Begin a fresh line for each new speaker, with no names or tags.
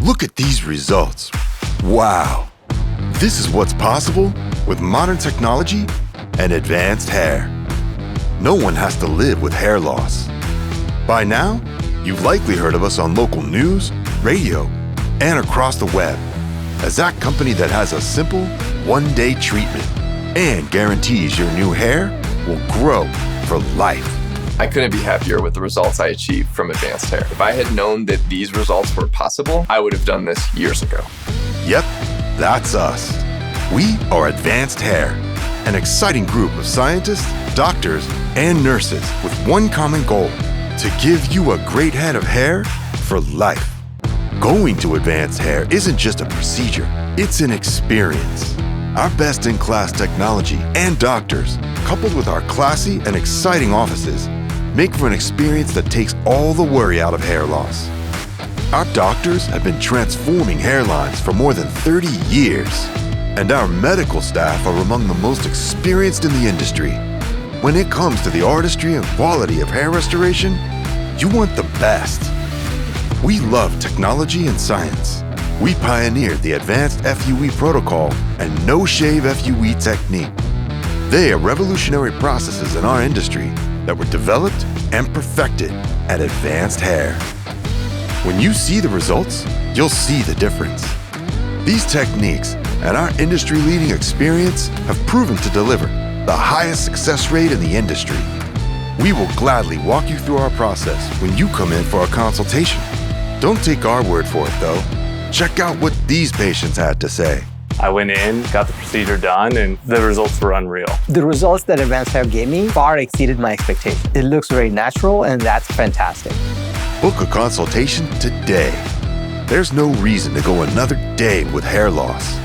Look at these results. Wow. This is what's possible with modern technology and advanced hair. No one has to live with hair loss. By now, you've likely heard of us on local news, radio, and across the web as that company that has a simple, one-day treatment and guarantees your new hair will grow for life.
I couldn't be happier with the results I achieved from Advanced Hair. If I had known that these results were possible, I would have done this years ago.
Yep, that's us. We are Advanced Hair, an exciting group of scientists, doctors, and nurses with one common goal: to give you a great head of hair for life. Going to Advanced Hair isn't just a procedure, it's an experience. Our best-in-class technology and doctors, coupled with our classy and exciting offices, make for an experience that takes all the worry out of hair loss. Our doctors have been transforming hairlines for more than 30 years, and our medical staff are among the most experienced in the industry. When it comes to the artistry and quality of hair restoration, you want the best. We love technology and science. We pioneered the Advanced FUE protocol and no-shave FUE technique. They are revolutionary processes in our industry that were developed and perfected at Advanced Hair. When you see the results, you'll see the difference. These techniques and our industry-leading experience have proven to deliver the highest success rate in the industry. We will gladly walk you through our process when you come in for a consultation. Don't take our word for it, though. Check out what these patients had to say.
I went in, got the procedure done, and the results were unreal.
The results that Advanced Hair gave me far exceeded my expectations. It looks very natural, and that's fantastic.
Book a consultation today. There's no reason to go another day with hair loss.